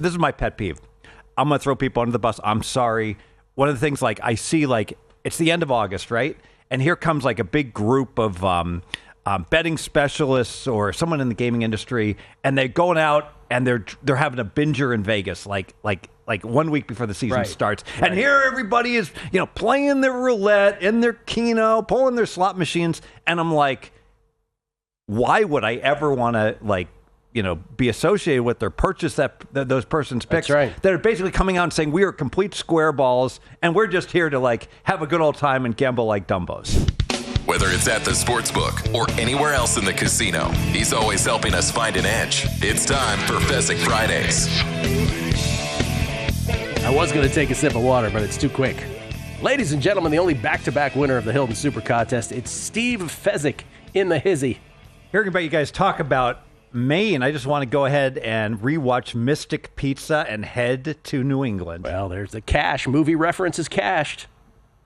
This is my pet peeve. I'm going to throw people under the bus. I'm sorry. One of the things, like, I see, like, it's the end of August, right? And here comes, like, a big group of betting specialists or someone in the gaming industry, and they're going out and they're having a binger in Vegas, like 1 week before the season starts. Right. And here everybody is, playing their roulette in their Keno, pulling their slot machines. And I'm like, why would I ever want to, like, be associated with or purchase those persons' picks? That's right. That are basically coming out and saying we are complete square balls and we're just here to, like, have a good old time and gamble like Dumbos. Whether it's at the sportsbook or anywhere else in the casino, he's always helping us find an edge. It's time for Fezzik Fridays. I was going to take a sip of water, but it's too quick. Ladies and gentlemen, the only back-to-back winner of the Hilton Super Contest, it's Steve Fezzik in the hizzy. Hearing about you guys talk about Maine, I just want to go ahead and rewatch Mystic Pizza and head to New England. Well, there's the cash. Movie reference is cashed.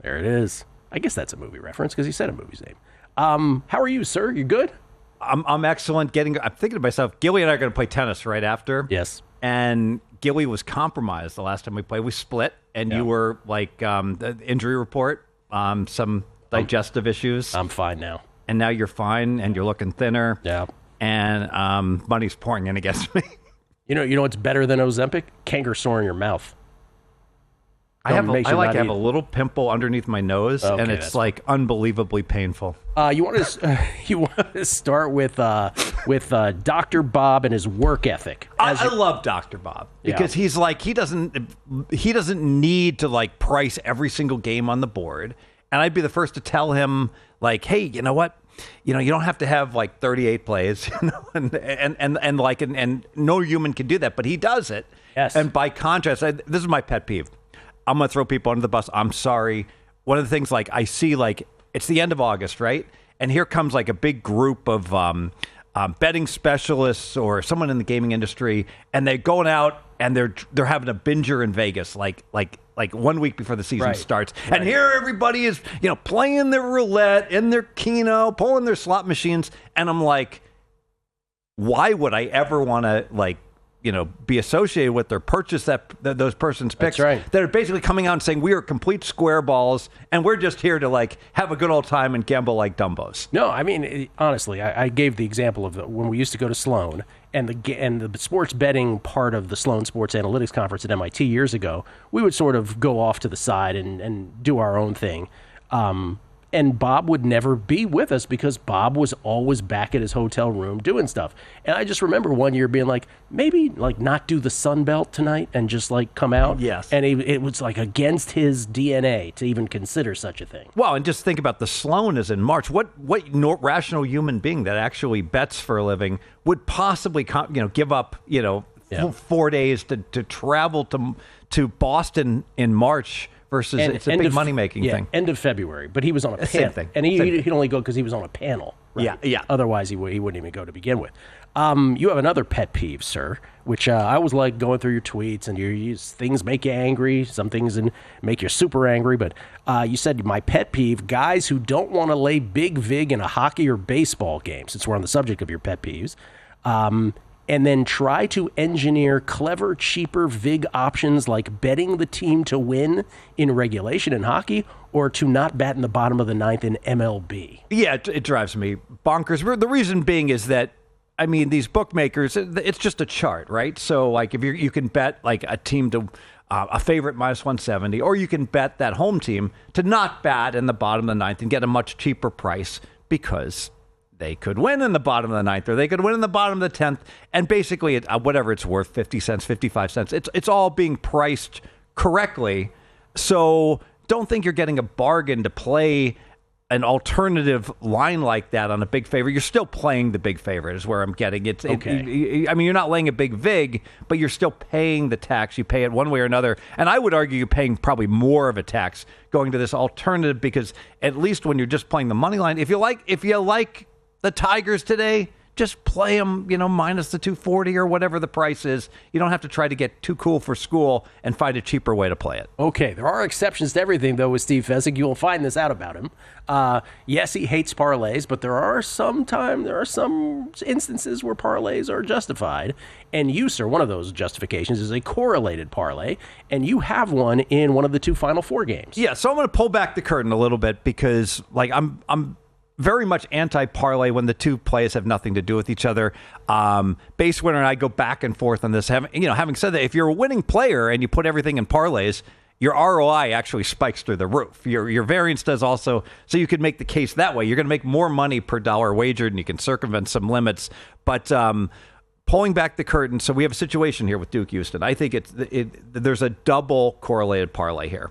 There it is. I guess that's a movie reference because he said a movie's name. How are you, sir? You good? I'm excellent. I'm thinking to myself, Gilly and I are going to play tennis right after. Yes. And Gilly was compromised the last time we played. We split, and you were like the injury report, some digestive issues. I'm fine now. And now you're fine, and you're looking thinner. Yeah. And money's pouring in against me. You know what's better than Ozempic? Canker sore in your mouth. I have a little pimple underneath my nose, and it's like unbelievably painful. You want to start with Dr. Bob and his work ethic. I love Dr. Bob because he's like he doesn't need to, like, price every single game on the board, and I'd be the first to tell him, like, hey, you know what? You don't have to have like 38 plays, and no human can do that, but he does it. Yes. And by contrast, this is my pet peeve. I'm going to throw people under the bus. I'm sorry. One of the things, like, I see, like, it's the end of August, right? And here comes, like, a big group of betting specialists or someone in the gaming industry, and they're going out and they're having a binger in Vegas, like 1 week before the season starts. And here everybody is, playing their roulette in their Keno, pulling their slot machines. And I'm like, why would I ever want to, like, be associated with or purchase those persons' picks. That's right. That are basically coming out and saying we are complete square balls and we're just here to, like, have a good old time and gamble like Dumbos. No, I mean, honestly, I gave the example of when we used to go to Sloan and the sports betting part of the Sloan Sports Analytics Conference at MIT years ago. We would sort of go off to the side and do our own thing. And Bob would never be with us because Bob was always back at his hotel room doing stuff. And I just remember one year being like, maybe, like, not do the Sun Belt tonight and just, like, come out. Yes. And it was, like, against his DNA to even consider such a thing. Well, and just think about the Sloan is in March. What rational human being that actually bets for a living would possibly, give up, 4 days to travel to Boston in March? Versus it's a big money-making thing. End of February. But he was on a panel. Same thing. And he'd only go because he was on a panel. Right? Yeah. Otherwise, he wouldn't even go to begin with. You have another pet peeve, sir, which I was like going through your tweets, and things make you angry. Some things make you super angry. But you said, my pet peeve, guys who don't want to lay big vig in a hockey or baseball game, since we're on the subject of your pet peeves. And then try to engineer clever, cheaper VIG options like betting the team to win in regulation in hockey or to not bat in the bottom of the ninth in MLB. Yeah, it drives me bonkers. The reason being is that, I mean, these bookmakers, it's just a chart, right? So, like, if you can bet, like, a team to a favorite minus 170, or you can bet that home team to not bat in the bottom of the ninth and get a much cheaper price because they could win in the bottom of the ninth, or they could win in the bottom of the 10th, and basically, whatever it's worth, 50 cents, 55 cents, it's all being priced correctly. So don't think you're getting a bargain to play an alternative line like that on a big favorite. You're still playing the big favorite is where I'm getting it. I mean, you're not laying a big vig, but you're still paying the tax. You pay it one way or another. And I would argue you're paying probably more of a tax going to this alternative because at least when you're just playing the money line, if you like the Tigers today, just play them, minus the 240 or whatever the price is. You don't have to try to get too cool for school and find a cheaper way to play it. Okay, there are exceptions to everything, though, with Steve Fezzik. You will find this out about him. Yes, he hates parlays, but there are some instances where parlays are justified. And you, sir, one of those justifications is a correlated parlay, and you have one in one of the 2 Final Four games. Yeah, so I'm going to pull back the curtain a little bit because, I'm very much anti-parlay when the 2 plays have nothing to do with each other. Base winner and I go back and forth on this. Having said that, if you're a winning player and you put everything in parlays, your ROI actually spikes through the roof. Your variance does also, so you can make the case that way. You're going to make more money per dollar wagered, and you can circumvent some limits. But pulling back the curtain, so we have a situation here with Duke Houston. I think there's a double correlated parlay here.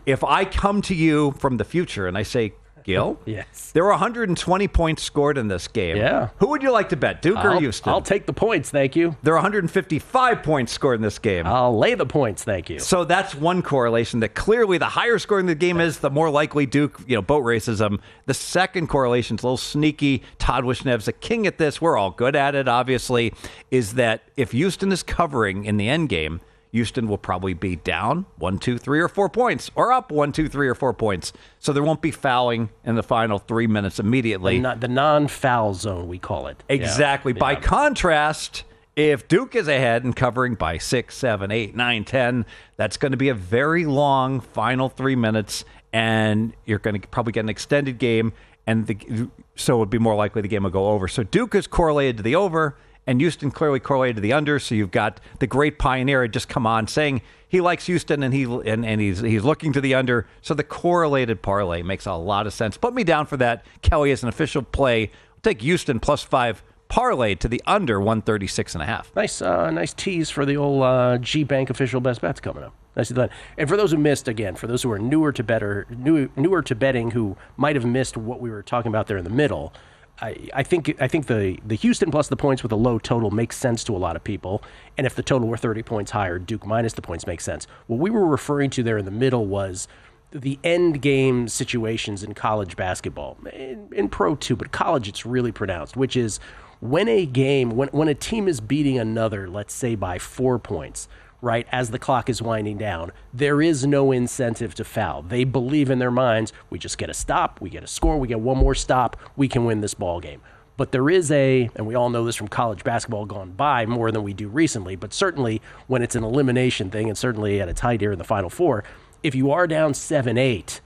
If I come to you from the future and I say, Gill, yes, there were 120 points scored in this game. Yeah. Who would you like to bet, Duke or Houston? I'll take the points, thank you. There are 155 points scored in this game. I'll lay the points, thank you. So that's one correlation that clearly the higher scoring the game is, the more likely Duke, boat races them. The second correlation is a little sneaky. Todd Wishnev's a king at this. We're all good at it, obviously, is that if Houston is covering in the end game, Houston will probably be down 1, 2, 3, or 4 points, or up 1, 2, 3, or 4 points. So there won't be fouling in the final 3 minutes immediately. The non-foul zone, we call it. Exactly. Yeah. By contrast, if Duke is ahead and covering by 6, 7, 8, 9, 10, that's going to be a very long final 3 minutes, and you're going to probably get an extended game, and so it would be more likely the game will go over. So Duke is correlated to the over, and Houston clearly correlated to the under. So you've got the great Pioneer had just come on saying he likes Houston and he's looking to the under. So the correlated parlay makes a lot of sense. Put me down for that. Kelley is an official play. I'll take Houston +5 parlay to the under 136.5. Nice tease for the old G Bank official best bets coming up. Nice that. And for those who missed, again, for those who are newer to betting, who might have missed what we were talking about there in the middle. I think the Houston plus the points with a low total makes sense to a lot of people. And if the total were 30 points higher, Duke minus the points makes sense. What we were referring to there in the middle was the end game situations in college basketball, in pro too, but college it's really pronounced, which is when a team is beating another, let's say by 4 points, right, as the clock is winding down, there is no incentive to foul. They believe in their minds, we just get a stop, we get a score, we get one more stop, we can win this ball game. But there is and we all know this from college basketball gone by more than we do recently, but certainly when it's an elimination thing, and certainly at its height here in the Final Four, if you are down 7-8,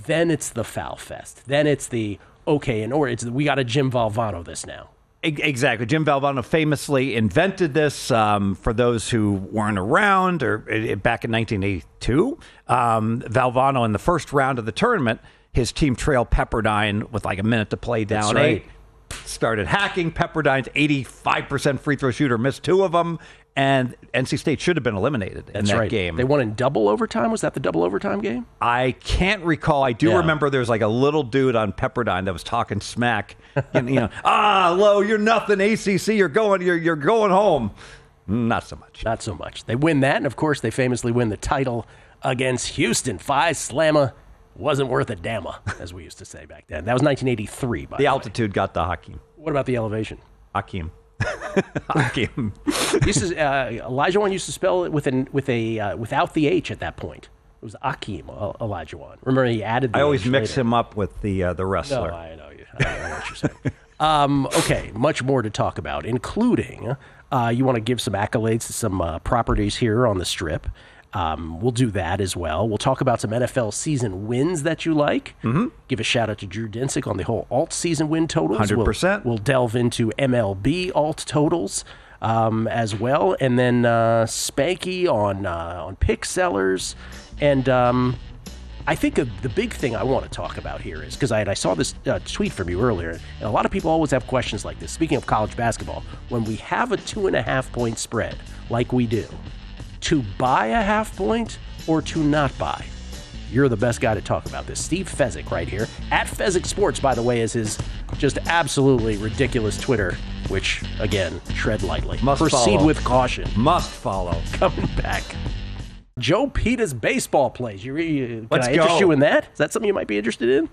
then it's the foul fest. Then it's we got a Jim Valvano this now. Exactly. Jim Valvano famously invented this for those who weren't around or back in 1982. Valvano, in the first round of the tournament, his team trailed Pepperdine with like a minute to play down 8. Started hacking. Pepperdine's 85% free throw shooter missed 2 of them, and NC State should have been eliminated in that game. They won in double overtime. Was that the double overtime game? I can't recall. I do remember there was like a little dude on Pepperdine that was talking smack. Low, you're nothing. ACC, you're going home. Not so much. Not so much. They win that, and of course they famously win the title against Houston. 5 slammer. Wasn't worth a damma, as we used to say back then. That was 1983, by the way. The altitude got the Hakeem. What about the elevation? Hakeem. Hakeem. Elijah used to spell it without the H at that point. It was Akeem, Elijah. Remember, he added the I always H mix later. him up with the wrestler. No, I know what you're saying. Okay, much more to talk about, including you want to give some accolades to some properties here on the Strip. We'll do that as well. We'll talk about some NFL season wins that you like. Mm-hmm. Give a shout out to Drew Dinsick on the whole alt season win totals. 100%. We'll delve into MLB alt totals as well, and then Spanky on pick sellers. And I think the big thing I want to talk about here is because I saw this tweet from you earlier, and a lot of people always have questions like this. Speaking of college basketball, when we have a 2.5 point spread like we do, to buy a half point or to not buy? You're the best guy to talk about this. Steve Fezzik right here. At Fezzik Sports, by the way, is his just absolutely ridiculous Twitter, which, again, tread lightly. Proceed with caution. Must follow. Coming back. Joe Pita's baseball plays. Can Let's I interest go. you in that? Is that something you might be interested in?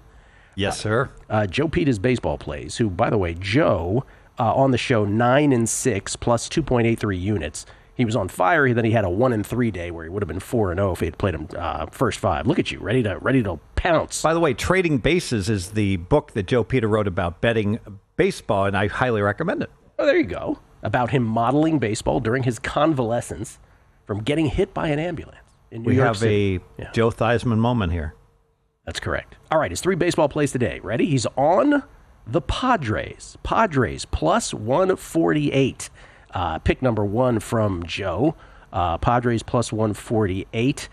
Yes, sir. Joe Pita's baseball plays, who, by the way, Joe on the show 9-6 plus 2.83 units. He was on fire. Then he had a 1-3 day where he would have been 4-0 if he had played him first five. Look at you, ready to pounce. By the way, Trading Bases is the book that Joe Peter wrote about betting baseball, and I highly recommend it. Oh, there you go. About him modeling baseball during his convalescence from getting hit by an ambulance in New York City. We have a Joe Theismann moment here. That's correct. All right, his 3 baseball plays today. Ready? He's on the Padres. Padres plus 148. Pick number 1 from Joe. Padres plus 148.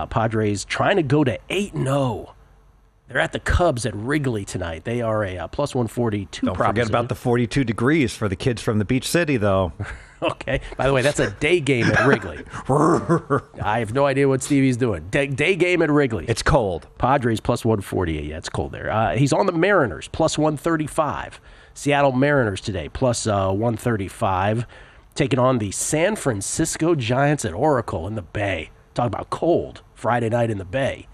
Padres trying to go to 8-0. They're at the Cubs at Wrigley tonight. They are a plus 142 Don't forget about the 42 degrees for the kids from the beach city, though. Okay. By the way, that's a day game at Wrigley. I have no idea what Stevie's doing. Day game at Wrigley. It's cold. Padres plus 148. Yeah, it's cold there. He's on the Mariners plus 135. Seattle Mariners today plus 135. Taking on the San Francisco Giants at Oracle in the Bay. Talk about cold. Friday night in the Bay.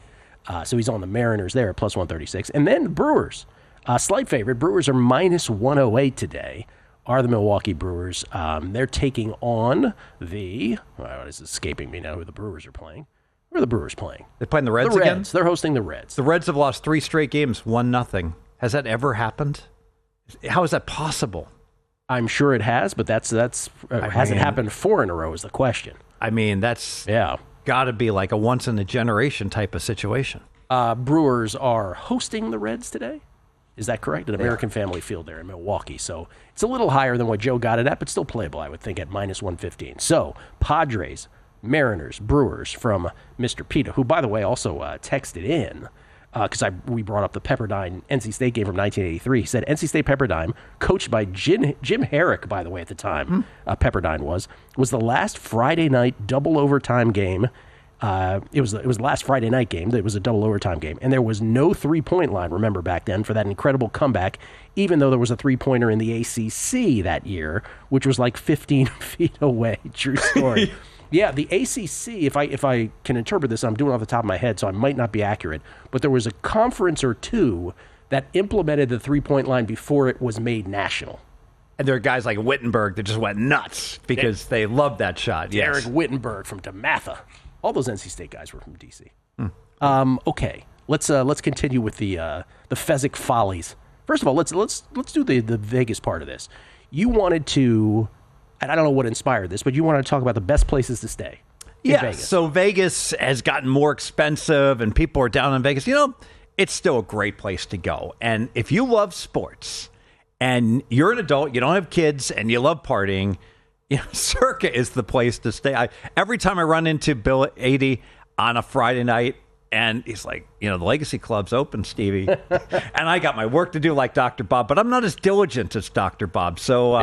So he's on the Mariners there at plus 136. And then Brewers, slight favorite. Brewers are minus 108 today. Are the Milwaukee Brewers. They're taking on the, what is escaping me now who the Brewers are playing. Where are the Brewers playing? They're playing the Reds, again? again? They're hosting the Reds. The Reds have lost 3 straight games, 1-0. Has that ever happened? How is that possible? I'm sure it has, but has it happened 4 in a row is the question. I mean, that's Yeah. got to be like a once-in-a-generation type of situation. Brewers are hosting the Reds today. Is that correct? At American Family Field there in Milwaukee. So it's a little higher than what Joe got it at, but still playable, I would think, at minus 115. So Padres, Mariners, Brewers from Mr. Pita, who, by the way, also texted in because we brought up the Pepperdine NC State game from 1983. He said NC State Pepperdine, coached by Jim Herrick, by the way, at the time, Pepperdine was the last Friday night double overtime game. It was the last Friday night game. It was a double overtime game, and there was no 3-point line. Remember back then for that incredible comeback, even though there was a 3-pointer in the ACC that year, which was like 15 feet away. True story. Yeah, the ACC. If I can interpret this, I'm doing it off the top of my head, so I might not be accurate. But there was a conference or two that implemented the 3-point line before it was made national. And there are guys like Wittenberg that just went nuts because they loved that shot. Derek Yes. Wittenberg from DeMatha. All those NC State guys were from DC. Okay, let's continue with the Fezzik follies. First of all, let's do the Vegas part of this. You wanted to, and I don't know what inspired this, but you wanted to talk about the best places to stay. In Vegas. So Vegas has gotten more expensive, and people are down in Vegas. You know, it's still a great place to go. And if you love sports, and you're an adult, you don't have kids, and you love partying, you know, Circa is the place to stay. Every time I run into Bill 80 on a Friday night, and he's like, you know, the Legacy Club's open, Stevie. And I got my work to do like Dr. Bob, but I'm not as diligent as Dr. Bob. So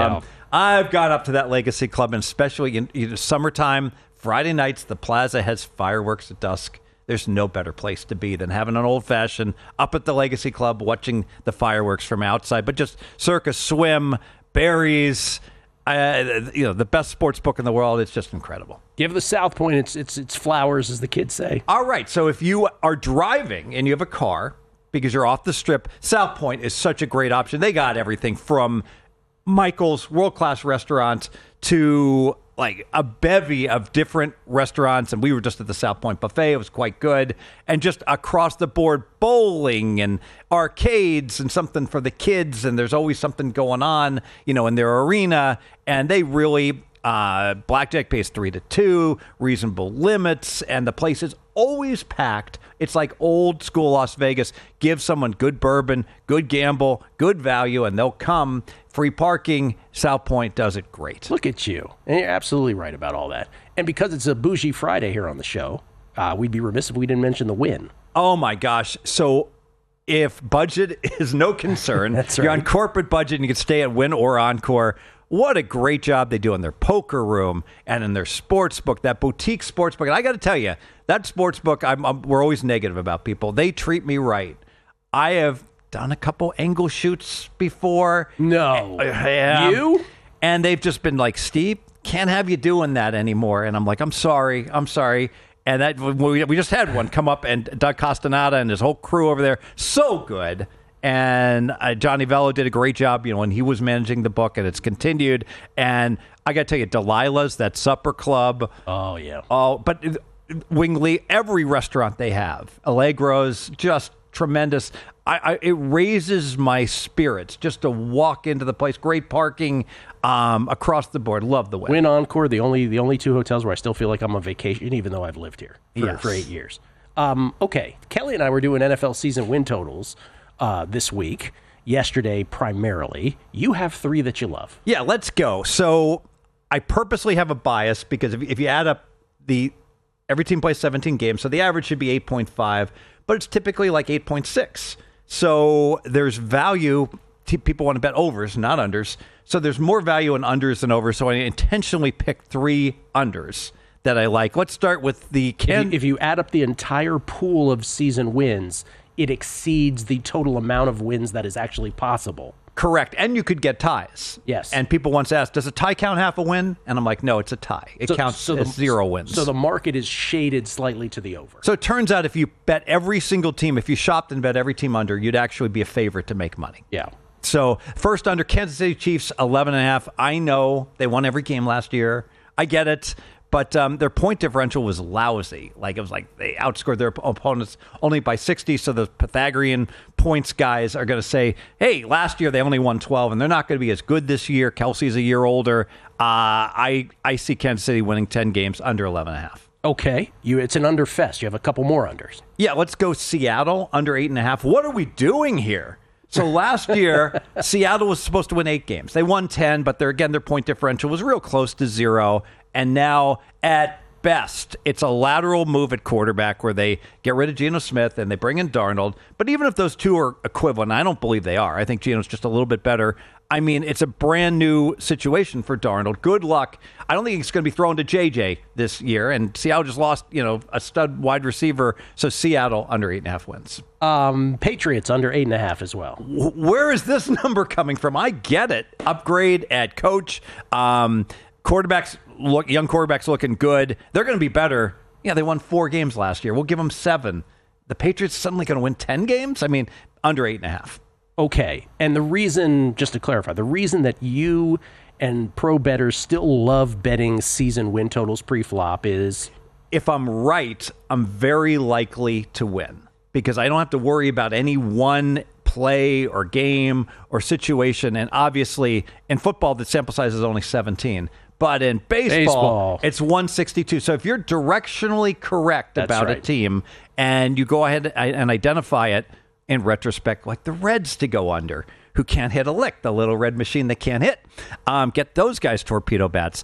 I've gone up to that Legacy Club, and especially in summertime, Friday nights, the plaza has fireworks at dusk. There's no better place to be than having an old-fashioned up at the Legacy Club, watching the fireworks from outside. But just Circa swim, berries, the best sports book in the world. It's just incredible. Give the South Point it's flowers, as the kids say. All right, so if you are driving and you have a car because you're off the strip, South Point is such a great option. They got everything from Michael's world-class restaurants to like a bevy of different restaurants, and we were just at the South Point Buffet. It was quite good. And just across the board, bowling and arcades and something for the kids, and there's always something going on, you know, in their arena. And they really, blackjack pays 3-2, reasonable limits, and the place is always packed. It's like old school Las Vegas. Give someone good bourbon, good gamble, good value, and they'll come. Free parking. South Point does it great. Look at you. And you're absolutely right about all that. And because it's a bougie Friday here on the show, we'd be remiss if we didn't mention the win. Oh, my gosh. So if budget is no concern, That's you're right. on corporate budget and you can stay at Wynn or Encore. What a great job they do in their poker room and in their sports book, that boutique sports book. And I got to tell you, that sports book, we're always negative about people. They treat me right. I have done a couple angle shoots before. No. Yeah. You? And they've just been like, Steve, can't have you doing that anymore. And I'm like, I'm sorry. And that we just had one come up, and Doug Castaneda and his whole crew over there, so good. And Johnny Vello did a great job, when he was managing the book, and it's continued. And I got to tell you, Delilah's, that supper club. Oh, yeah. Oh, but Wingley, every restaurant they have, Allegro's, just tremendous. It raises my spirits just to walk into the place. Great parking across the board. Love the way. Wynn Encore, the only two hotels where I still feel like I'm on vacation, even though I've lived here for 8 years. Okay, Kelley and I were doing NFL season win totals this week. Yesterday, primarily. You have 3 that you love. Yeah, let's go. So I purposely have a bias because if you add up every team plays 17 games, so the average should be 8.5, but it's typically like 8.6. So there's value. People want to bet overs, not unders. So there's more value in unders than overs. So I intentionally picked 3 unders that I like. Let's start with the... If you add up the entire pool of season wins, it exceeds the total amount of wins that is actually possible. Correct. And you could get ties. Yes. And people once asked, does a tie count half a win? And I'm like, no, it's a tie. It counts as 0 wins. So the market is shaded slightly to the over. So it turns out if you bet every single team, if you shopped and bet every team under, you'd actually be a favorite to make money. Yeah. So first under, Kansas City Chiefs, 11.5. I know they won every game last year. I get it. But their point differential was lousy. It was like they outscored their opponents only by 60. So the Pythagorean points guys are going to say, hey, last year they only won 12, and they're not going to be as good this year. Kelsey's a year older. I see Kansas City winning 10 games under 11.5. Okay. It's an under fest. You have a couple more unders. Yeah, let's go Seattle under 8.5. What are we doing here? So last year, Seattle was supposed to win 8 games. They won 10, but their point differential was real close to 0. And now, at best, it's a lateral move at quarterback where they get rid of Geno Smith and they bring in Darnold. But even if those two are equivalent, I don't believe they are. I think Geno's just a little bit better. I mean, it's a brand new situation for Darnold. Good luck. I don't think he's going to be thrown to JJ this year. And Seattle just lost, a stud wide receiver. So Seattle under 8.5 wins. Patriots under 8.5 as well. Where is this number coming from? I get it. Upgrade at coach. Young quarterbacks looking good. They're going to be better. Yeah, they won 4 games last year. We'll give them 7. The Patriots suddenly going to win 10 games? I mean, under 8.5. Okay. And the reason, just to clarify, the reason that you and pro bettors still love betting season win totals pre-flop is... If I'm right, I'm very likely to win because I don't have to worry about any one play or game or situation. And obviously, in football, the sample size is only 17. But in baseball, it's 162. So if you're directionally correct about a team and you go ahead and identify it in retrospect, like the Reds to go under, who can't hit a lick, the little red machine that can't hit, get those guys torpedo bats.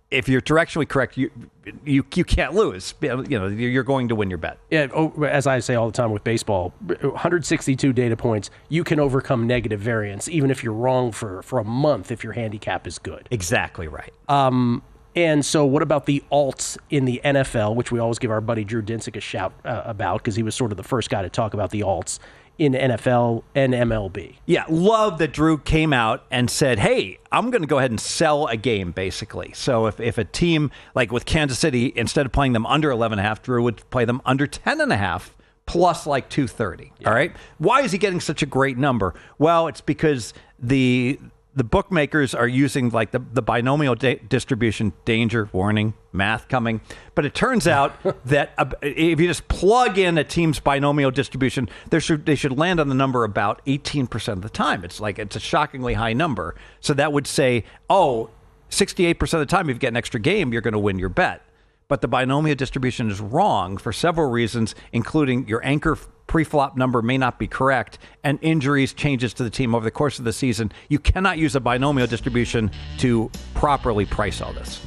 If you're directionally correct, you can't lose. You're going to win your bet. Yeah, as I say all the time with baseball, 162 data points, you can overcome negative variance, even if you're wrong for a month if your handicap is good. Exactly right. And so what about the alts in the NFL, which we always give our buddy Drew Dinsick a shout about because he was sort of the first guy to talk about the alts in NFL and MLB. Yeah, love that Drew came out and said, hey, I'm going to go ahead and sell a game, basically. So if a team, like with Kansas City, instead of playing them under 11.5, Drew would play them under 10.5 plus like 230. Yeah. All right? Why is he getting such a great number? Well, it's because the bookmakers are using like the binomial distribution, danger, warning, math coming. But it turns out that if you just plug in a team's binomial distribution, they should land on the number about 18% of the time. It's a shockingly high number. So that would say, 68% of the time if you get an extra game, you're going to win your bet. But the binomial distribution is wrong for several reasons, including your anchor pre-flop number may not be correct, and injuries, changes to the team over the course of the season. You cannot use a binomial distribution to properly price all this.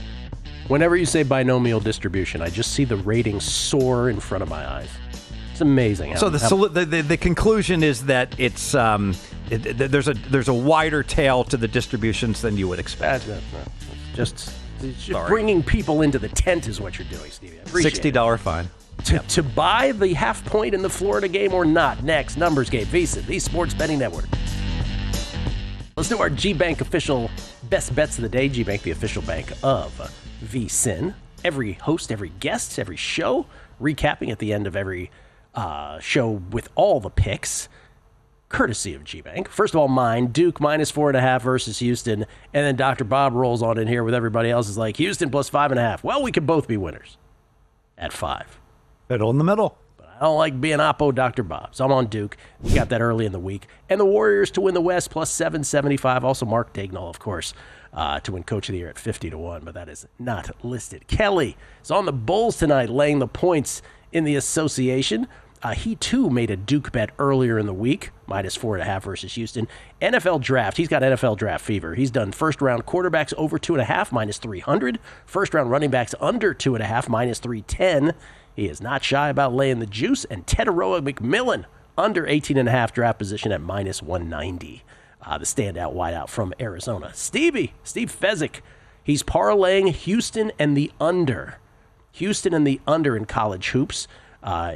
Whenever you say binomial distribution, I just see the ratings soar in front of my eyes. It's amazing. So the conclusion is that it's there's a wider tail to the distributions than you would expect. Just bringing people into the tent is what you're doing, Stevie. $60 fine. To buy the half point in the Florida game or not. Next, Numbers Game, VSiN, the Sports Betting Network. Let's do our G-Bank official best bets of the day. G-Bank, the official bank of VSiN. Every host, every guest, every show, recapping at the end of every show with all the picks. courtesy of G-Bank. First of all, mine, Duke -4.5 versus Houston, and then Dr. Bob rolls on in here with everybody else is like, Houston +5.5. Well, we could both be winners at 5. Middle in the middle. I don't like being oppo Dr. Bob, so I'm on Duke. We got that early in the week. And the Warriors to win the West +775. Also Mark Dagnall, of course, to win Coach of the Year at 50-1, but that is not listed. Kelley is on the Bulls tonight, laying the points in the association. He, too, made a Duke bet earlier in the week, -4.5 versus Houston. NFL draft, he's got NFL draft fever. He's done first-round quarterbacks over 2.5, -300. First-round running backs under 2.5, -310. He is not shy about laying the juice. And Teteroa McMillan under 18.5 draft position at -190. The standout wideout from Arizona. Steve Fezzik, he's parlaying Houston and the under. Houston and the under in college hoops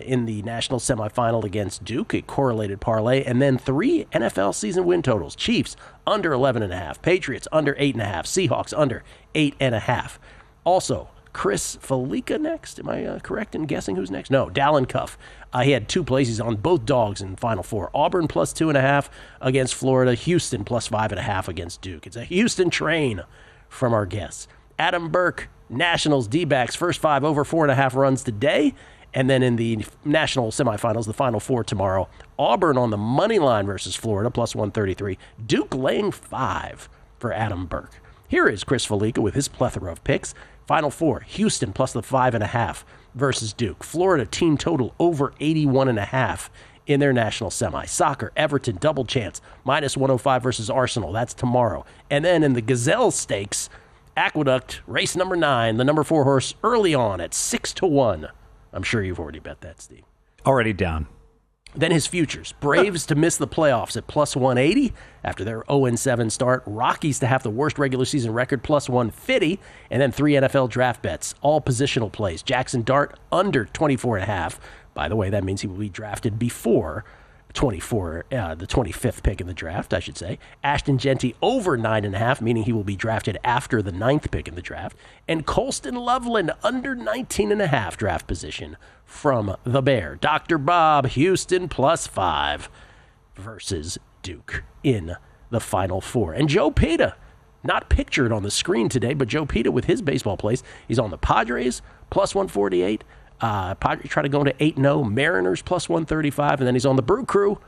in the national semifinal against Duke, a correlated parlay. And then 3 NFL season win totals. Chiefs under 11.5. Patriots under 8.5. Seahawks under 8.5. Also, Chris Felica next. Am I correct in guessing who's next? No, Dallin Cuff. He had 2 plays. He's on both dogs in Final Four. Auburn +2.5 against Florida. Houston +5.5 against Duke. It's a Houston train from our guests. Adam Burke, Nationals D-backs, first 5 over 4.5 runs today. And then in the national semifinals, the Final Four tomorrow, Auburn on the money line versus Florida, +133. Duke laying 5 for Adam Burke. Here is Chris Felica with his plethora of picks. Final Four, Houston +5.5 versus Duke. Florida team total over 81.5 in their national semi. Soccer, Everton double chance, -105 versus Arsenal. That's tomorrow. And then in the Gazelle Stakes, Aqueduct, race number 9, the number 4 horse early on at 6-1. I'm sure you've already bet that, Steve. Already down. Then his futures. Braves to miss the playoffs at +180 after their 0-7 start. Rockies to have the worst regular season record, +150. And then 3 NFL draft bets, all positional plays. Jackson Dart under 24.5. By the way, that means he will be drafted before the 25th pick in the draft, I should say. Ashton Genty over 9.5, meaning he will be drafted after the 9th pick in the draft. And Colston Loveland under 19.5 draft position from the Bear. Dr. Bob, Houston +5 versus Duke in the Final Four. And Joe Pita, not pictured on the screen today, but Joe Pita with his baseball plays. He's on the Padres, +148. Padres try to go into 8-0. Mariners +135. And then he's on the Brew Crew,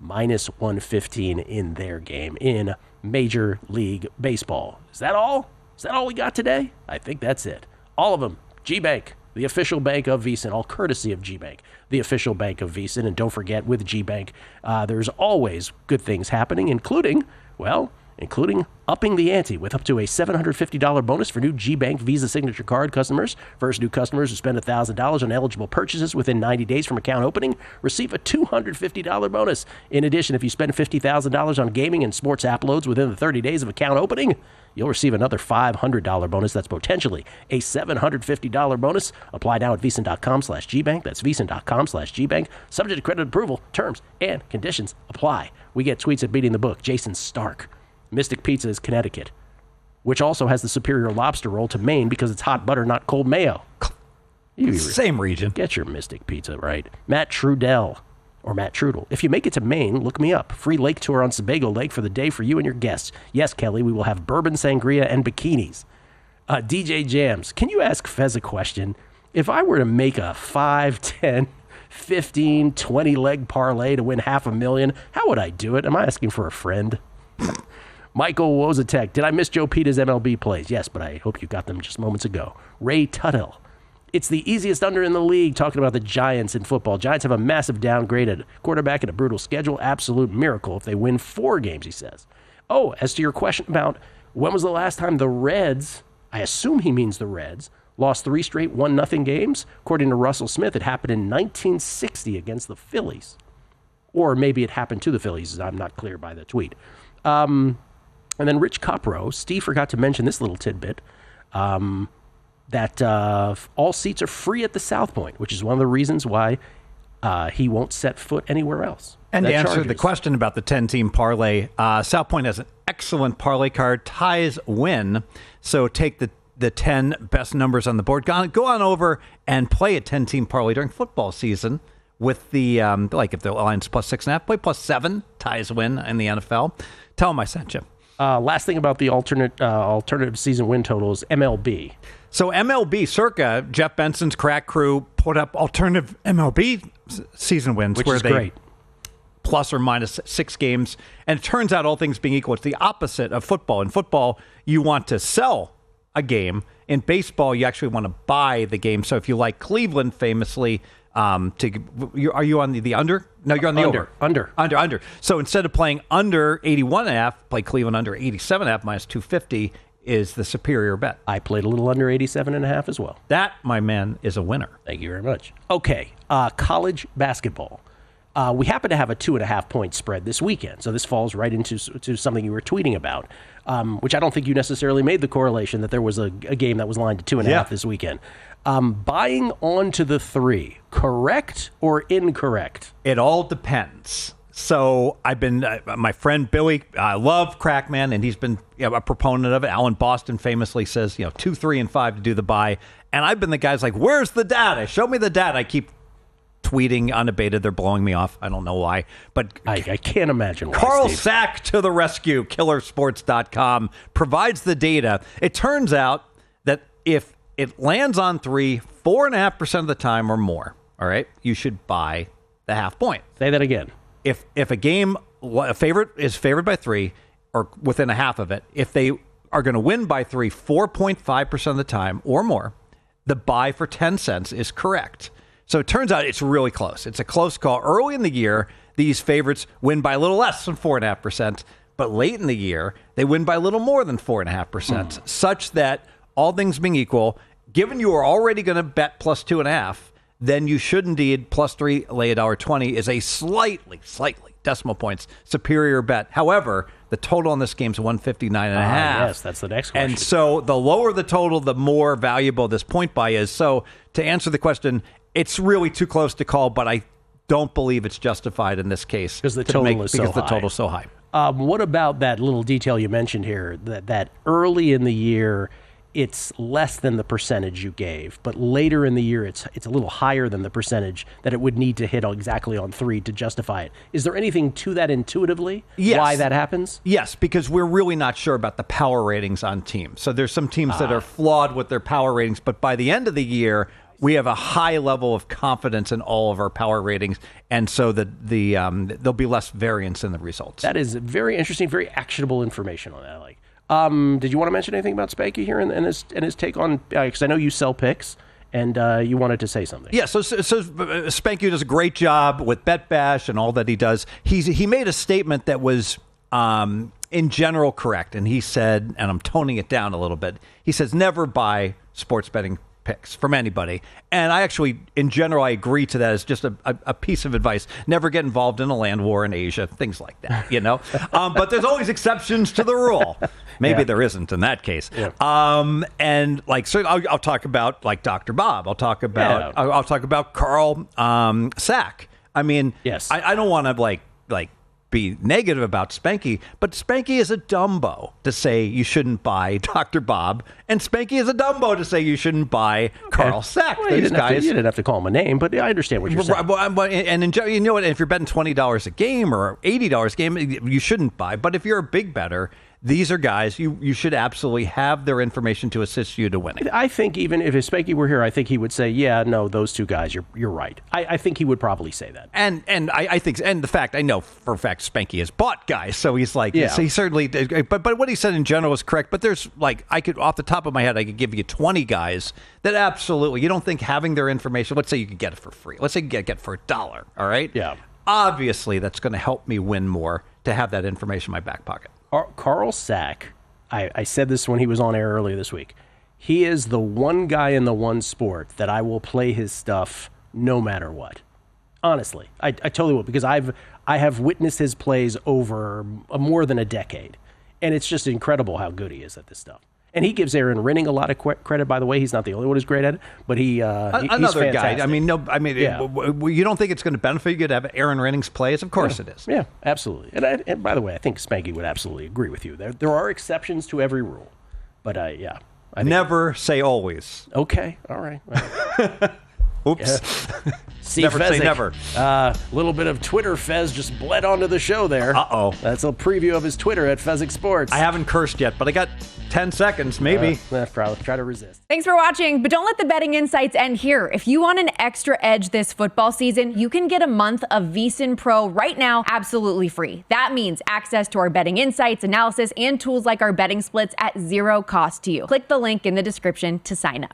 -115 in their game in Major League Baseball. Is that all? Is that all we got today? I think that's it. All of them. G-Bank, the official bank of VSiN, all courtesy of G-Bank, the official bank of VSiN. And don't forget, with G-Bank, there's always good things happening, including upping the ante with up to a $750 bonus for new G-Bank Visa Signature Card customers. First new customers who spend $1,000 on eligible purchases within 90 days from account opening receive a $250 bonus. In addition, if you spend $50,000 on gaming and sports app loads within the 30 days of account opening, you'll receive another $500 bonus. That's potentially a $750 bonus. Apply now at VSiN.com/GBank. That's VSiN.com/GBank. Subject to credit approval. Terms and conditions apply. We get tweets at Beating the Book. Jason Stark. Mystic Pizza is Connecticut, which also has the superior lobster roll to Maine because it's hot butter, not cold mayo. Same region. Get your Mystic Pizza right. Matt Trudell, or Matt Trudel. If you make it to Maine, look me up. Free lake tour on Sebago Lake for the day for you and your guests. Yes, Kelley, we will have bourbon sangria and bikinis. DJ Jams, can you ask Fez a question? If I were to make a 5, 10, 15, 20 leg parlay to win $500,000, how would I do it? Am I asking for a friend? Michael Wozatek, did I miss Joe Pita's MLB plays? Yes, but I hope you got them just moments ago. Ray Tuttle, it's the easiest under in the league, talking about the Giants in football. Giants have a massive downgrade at quarterback and a brutal schedule. Absolute miracle if they win 4 games, he says. Oh, as to your question about when was the last time the Reds, I assume he means the Reds, lost 3 straight 1-0 games? According to Russell Smith, it happened in 1960 against the Phillies. Or maybe it happened to the Phillies. I'm not clear by the tweet. And then Rich Copro, Steve forgot to mention this little tidbit, that all seats are free at the South Point, which is one of the reasons why he won't set foot anywhere else. And to answer the question about the 10-team parlay, South Point has an excellent parlay card. Ties win. So take the 10 best numbers on the board. Go on over and play a 10-team parlay during football season with the like if the line's plus 6.5, play plus 7, ties win in the NFL. Tell them I sent you. Last thing about the alternative season win totals, MLB. So MLB, circa Jeff Benson's crack crew put up alternative MLB season wins, Which where is they great. plus or minus 6 games. And it turns out, all things being equal, it's the opposite of football. In football, you want to sell a game. In baseball, you actually want to buy the game. So if you like Cleveland famously, are you on the under? No, you're on the over. Under. So instead of playing under 81.5, play Cleveland under 87.5 minus 250 is the superior bet. I played a little under 87.5 as well. That, my man, is a winner. Thank you very much. Okay, college basketball. We happen to have a 2.5 point spread this weekend, so this falls right into something you were tweeting about, which I don't think you necessarily made the correlation that there was a game that was lined to 2.5 this weekend. Buying onto the 3, correct or incorrect? It all depends. So I've been, my friend Billy, I love Crackman, and he's been a proponent of it. Alan Boston famously says, 2, 3, and 5 to do the buy. And I've been the guy's like, where's the data? Show me the data. I keep tweeting unabated. They're blowing me off. I don't know why. But I can't imagine why, Carl Steve. Sack to the rescue. Killersports.com provides the data. It turns out that if it lands on 3, 4.5% of the time or more, all right, you should buy the half point. Say that again. If a game, a favorite is favored by 3 or within a half of it, if they are going to win by 3 4.5% of the time or more, the buy for 10 cents is correct. So it turns out it's really close. It's a close call. Early in the year, these favorites win by a little less than 4.5%, but late in the year, they win by a little more than 4.5%, such that all things being equal, given you are already going to bet plus 2.5, then you should indeed plus 3, lay $1.20 is a slightly decimal points superior bet. However, the total on this game is 159.5. Yes, that's the next question. And so the lower the total, the more valuable this point buy is. So to answer the question, it's really too close to call, but I don't believe it's justified in this case because the total is so high. What about that little detail you mentioned here, that early in the year it's less than the percentage you gave, but later in the year it's a little higher than the percentage that it would need to hit exactly on 3 to justify it. Is there anything to that intuitively? Yes. Why that happens? Yes, because we're really not sure about the power ratings on teams. So there's some teams that are flawed with their power ratings, but by the end of the year, we have a high level of confidence in all of our power ratings, and so there'll be less variance in the results. That is very interesting, very actionable information on that. I like. Did you want to mention anything about Spanky here and his take on? Because I know you sell picks, and you wanted to say something. Yeah. So Spanky does a great job with Bet Bash and all that he does. He made a statement that was in general correct, and he said, and I'm toning it down a little bit. He says never buy sports betting picks from anybody. And I actually, in general, I agree to that as just a piece of advice. Never get involved in a land war in Asia, things like that, But there's always exceptions to the rule. Maybe there isn't in that case. Yeah. And so I'll talk about like Dr. Bob. I'll talk about Carl Sack. I mean, yes. I don't want to like be negative about Spanky, but Spanky is a Dumbo to say you shouldn't buy Dr. Bob, and Spanky is a Dumbo to say you shouldn't buy Carl Sack. Well, you didn't have to call him a name, but I understand what you're saying. And you know what? If you're betting $20 a game or $80 a game, you shouldn't buy. But if you're a big bettor, these are guys you should absolutely have their information to assist you to winning. I think even if Spanky were here, I think he would say, "Yeah, no, those two guys, you're right." I think he would probably say that. And I think, and the fact I know for a fact Spanky has bought guys, so he's like, so he certainly. But what he said in general is correct. But there's I could off the top of my head, I could give you 20 guys that absolutely you don't think having their information. Let's say you could get it for free. Let's say you could get it for $1. All right. Yeah. Obviously, that's going to help me win more to have that information in my back pocket. Carl Sack, I said this when he was on air earlier this week. He is the one guy in the one sport that I will play his stuff no matter what. Honestly, I totally will, because I have witnessed his plays over more than a decade, and it's just incredible how good he is at this stuff. And he gives Aaron Renning a lot of credit, by the way. He's not the only one who's great at it, but he's another guy. You don't think it's going to benefit you to have Aaron Renning's plays? Of course it is. Yeah, absolutely. And by the way, I think Spanky would absolutely agree with you. There are exceptions to every rule, but I never say always. Okay, all right. Oops. See, Never say Fezzik, never. A little bit of Twitter Fez just bled onto the show there. Uh-oh. That's a preview of his Twitter at Fezzik Sports. I haven't cursed yet, but I got 10 seconds, maybe. Probably try to resist. Thanks for watching, but don't let the betting insights end here. If you want an extra edge this football season, you can get a month of VSiN Pro right now absolutely free. That means access to our betting insights, analysis, and tools like our betting splits at zero cost to you. Click the link in the description to sign up.